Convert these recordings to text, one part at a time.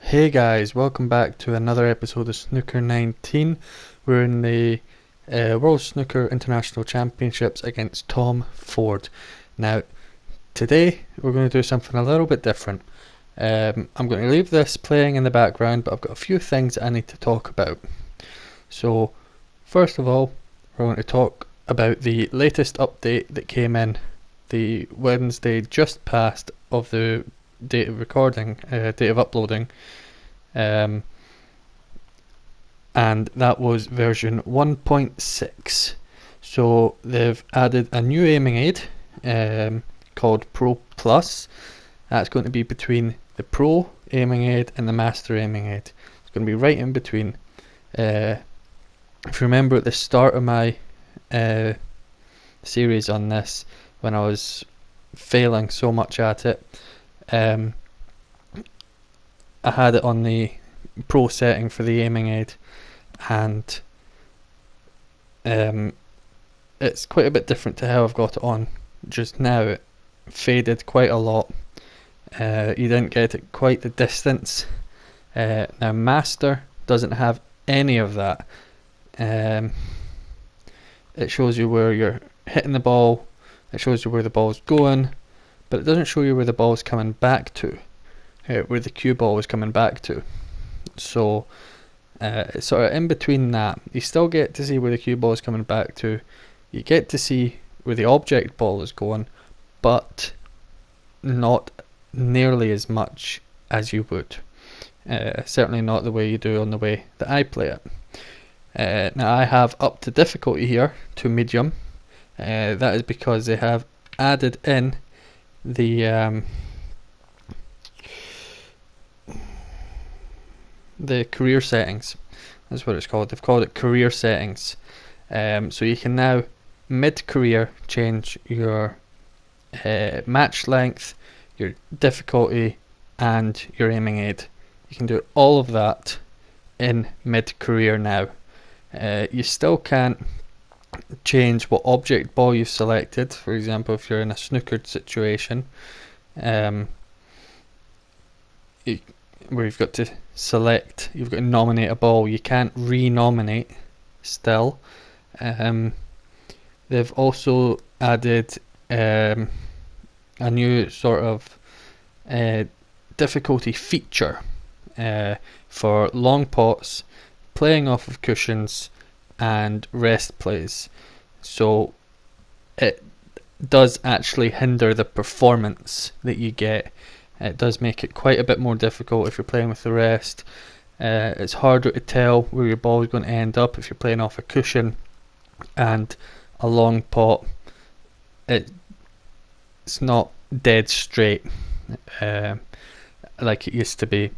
Hey guys, welcome back to another episode of Snooker 19. We're in the World Snooker International Championships against Tom Ford. Now, today we're going to do something a little bit different. I'm going to leave this playing in the background, but I've got a few things I need to talk about. So, first of all, we're going to talk about the latest update that came in the Wednesday just past of the date of recording, date of uploading, and that was version 1.6. So they've added a new aiming aid called Pro Plus. That's going to be between the Pro aiming aid and the Master aiming aid. It's going to be right in between. If you remember at the start of my series on this, when I was failing so much at it, I had it on the Pro setting for the aiming aid, and it's quite a bit different to how I've got it on just now. It faded quite a lot. You didn't get it quite the distance. Now Master doesn't have any of that. It shows you where you're hitting the ball, it shows you where the ball's going, but it doesn't show you where the ball's coming back to, where the cue ball is coming back to. So it's sort of in between that. You still get to see where the cue ball is coming back to, you get to see where the object ball is going, but not nearly as much as you would. Certainly not the way you do on the way that I play it. Now I have up to difficulty here to medium. That is because they have added in the career settings. That's what it's called. They've called it career settings. So you can now mid-career change your match length, your difficulty, and your aiming aid. You can do all of that in mid-career now. You still can't change what object ball you've selected. For example, if you're in a snookered situation, where you've got to select, you've got to nominate a ball, you can't re-nominate still. They've also added a new sort of difficulty feature for long pots, playing off of cushions, and rest plays. So it does actually hinder the performance that you get. It does make it quite a bit more difficult if you're playing with the rest. It's harder to tell where your ball is going to end up if you're playing off a cushion and a long pot. It's not dead straight like it used to be,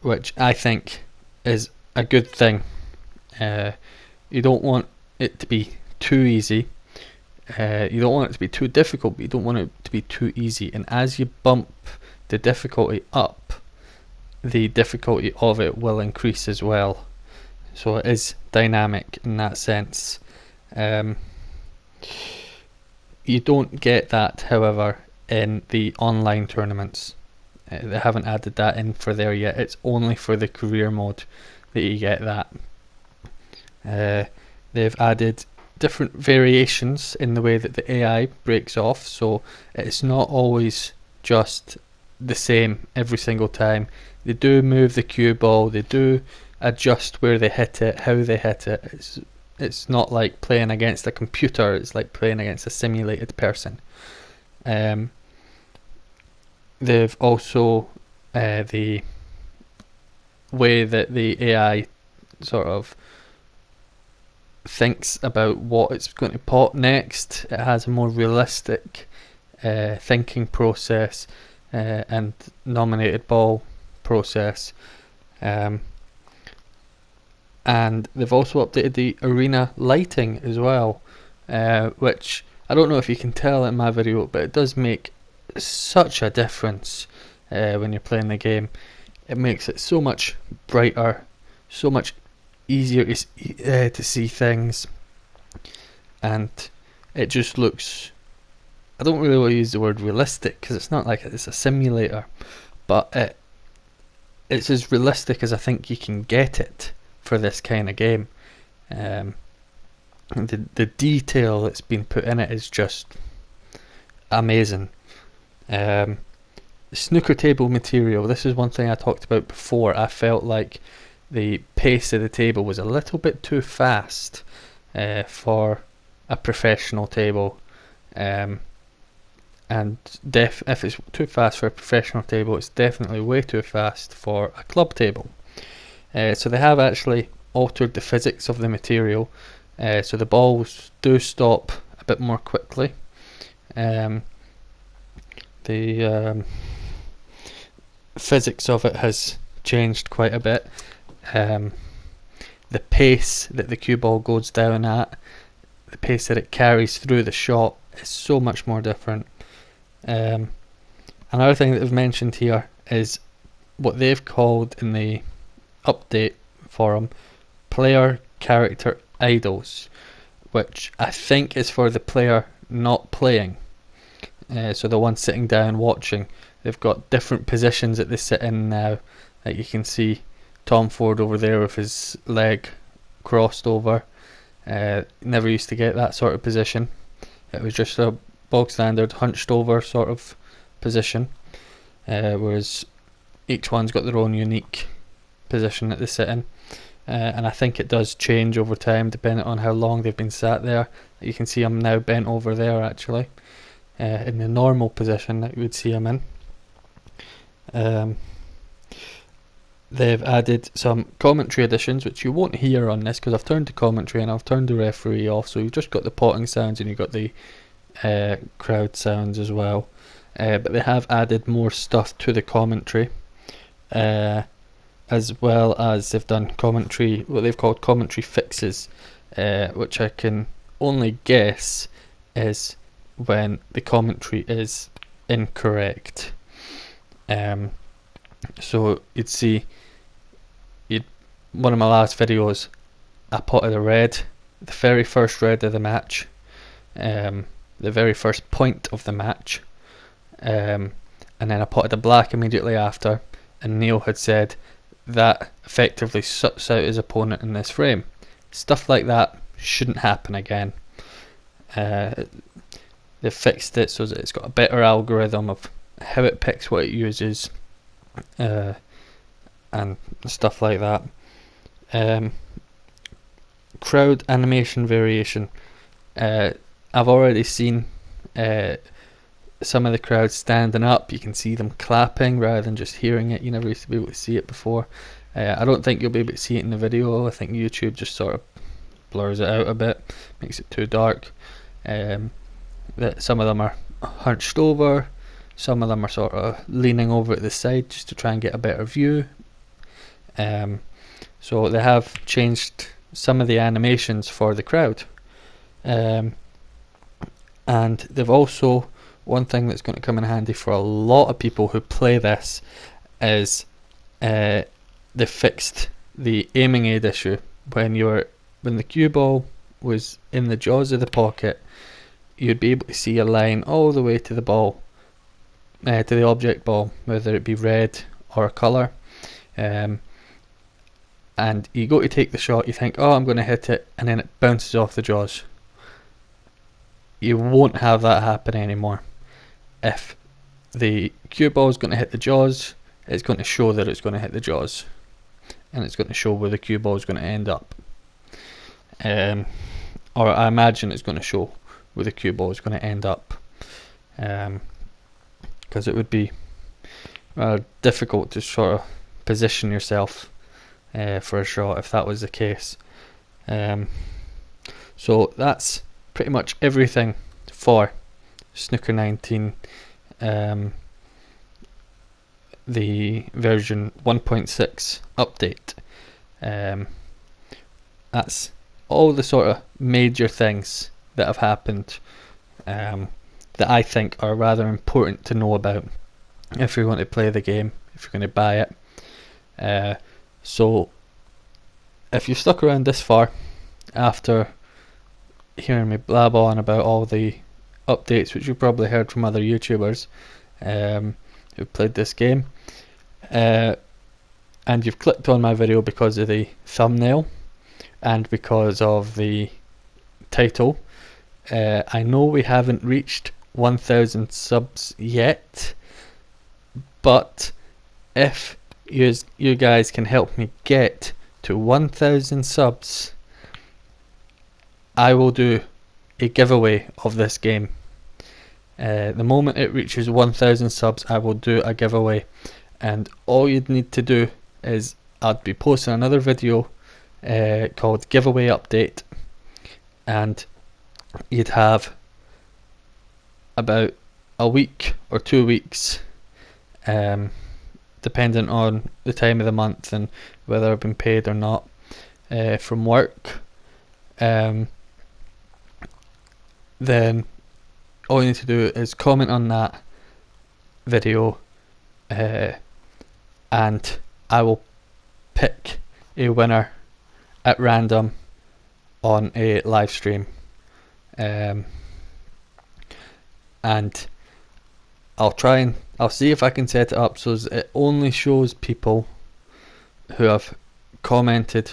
which I think is a good thing. You don't want it to be too easy. You don't want it to be too difficult, but you don't want it to be too easy. And as you bump the difficulty up, the difficulty of it will increase as well. So it is dynamic in that sense. You don't get that, however, in the online tournaments. They haven't added that in for there yet. It's only for the career mode that you get that. They've added different variations in the way that the AI breaks off, so it's not always just the same every single time. They do move the cue ball, they do adjust where they hit it, how they hit it. It's not like playing against a computer, it's like playing against a simulated person. They've also the way that the AI sort of thinks about what it's going to pot next. It has a more realistic thinking process and nominated ball process. And they've also updated the arena lighting as well, which I don't know if you can tell in my video, but it does make such a difference when you're playing the game. It makes it so much brighter, so much easier to see things, and it just looks I don't really want to use the word realistic because it's not like it's a simulator, but it's as realistic as I think you can get it for this kind of game. The detail that's been put in it is just amazing. Snooker table material, this is one thing I talked about before. I felt like the pace of the table was a little bit too fast for a professional table, and if it's too fast for a professional table, it's definitely way too fast for a club table. So they have actually altered the physics of the material, so the balls do stop a bit more quickly. The physics of it has changed quite a bit. The pace that the cue ball goes down at, the pace that it carries through the shot is so much more different. Another thing that they've mentioned here is what they've called in the update forum player character idols, which I think is for the player not playing. So the one sitting down watching, they've got different positions that they sit in now. Like you can see Tom Ford over there with his leg crossed over. Never used to get that sort of position. It was just a bog standard hunched over sort of position, whereas each one's got their own unique position that they sit in. And I think it does change over time depending on how long they've been sat there. You can see I'm now bent over there actually, in the normal position that you would see them in. They've added some commentary additions which you won't hear on this because I've turned the commentary and I've turned the referee off, so you've just got the potting sounds and you've got the crowd sounds as well. But they have added more stuff to the commentary, as well as they've done commentary, what they've called commentary fixes, which I can only guess is when the commentary is incorrect. So you'd see, one of my last videos, I potted a red, the very first red of the match, the very first point of the match, and then I potted a black immediately after, and Neil had said that effectively suts out his opponent in this frame. Stuff like that shouldn't happen again. They've fixed it so that it's got a better algorithm of how it picks what it uses, and stuff like that. Crowd animation variation. I've already seen some of the crowd standing up. You can see them clapping rather than just hearing it. You never used to be able to see it before. I don't think you'll be able to see it in the video. I think YouTube just sort of blurs it out a bit, makes it too dark. That some of them are hunched over, some of them are sort of leaning over at the side just to try and get a better view. So they have changed some of the animations for the crowd, and they've also, one thing that's going to come in handy for a lot of people who play this is they fixed the aiming aid issue. When the cue ball was in the jaws of the pocket, you'd be able to see a line all the way to the ball, to the object ball, whether it be red or a colour. And you go to take the shot, you think, oh, I'm going to hit it, and then it bounces off the jaws. You won't have that happen anymore. If the cue ball is going to hit the jaws, it's going to show that it's going to hit the jaws, and it's going to show where the cue ball is going to end up. Or I imagine it's going to show where the cue ball is going to end up, because it would be difficult to sort of position yourself for a shot if that was the case. So that's pretty much everything for Snooker 19, the version 1.6 update. That's all the sort of major things that have happened, that I think are rather important to know about if you're going to play the game, if you're going to buy it. So if you've stuck around this far after hearing me blab on about all the updates, which you've probably heard from other YouTubers who played this game, and you've clicked on my video because of the thumbnail and because of the title. I know we haven't reached 1,000 subs yet, but if you guys can help me get to 1,000 subs, I will do a giveaway of this game. The moment it reaches 1,000 subs, I will do a giveaway, and all you'd need to do is I'd be posting another video called Giveaway Update, and you'd have about a week or 2 weeks, depending on the time of the month and whether I've been paid or not from work. Then all you need to do is comment on that video, and I will pick a winner at random on a live stream, and I'll see if I can set it up so it only shows people who have commented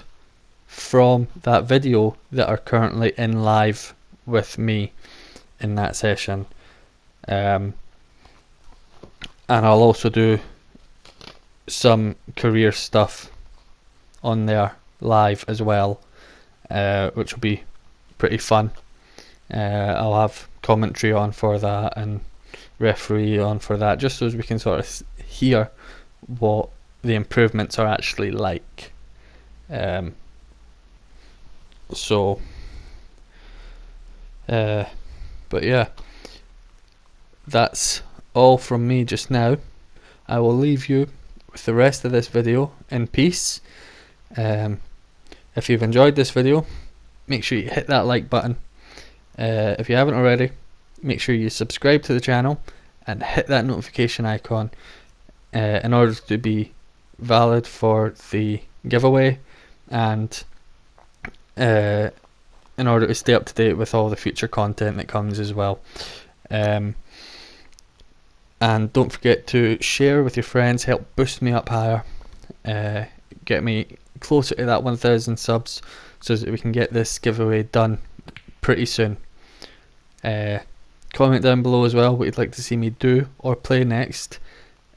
from that video that are currently in live with me in that session. And I'll also do some career stuff on there live as well, which will be pretty fun. I'll have commentary on for that and referee on for that, just so as we can sort of hear what the improvements are actually like. But yeah, that's all from me just now. I will leave you with the rest of this video in peace. If you've enjoyed this video, make sure you hit that like button. If you haven't already, make sure you subscribe to the channel and hit that notification icon in order to be valid for the giveaway, and in order to stay up to date with all the future content that comes as well. And don't forget to share with your friends, help boost me up higher, get me closer to that 1,000 subs so that we can get this giveaway done pretty soon. Comment down below as well what you'd like to see me do or play next,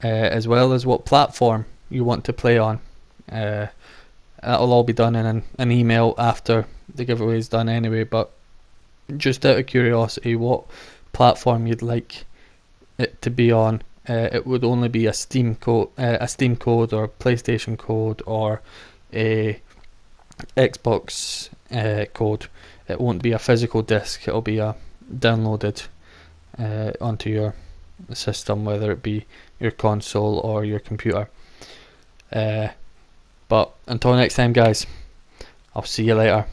as well as what platform you want to play on. That'll all be done in an email after the giveaway is done anyway, but just out of curiosity, what platform you'd like it to be on. It would only be a Steam code or PlayStation code or a Xbox code. It won't be a physical disc, it'll be a downloaded onto your system, whether it be your console or your computer. But until next time guys, I'll see you later.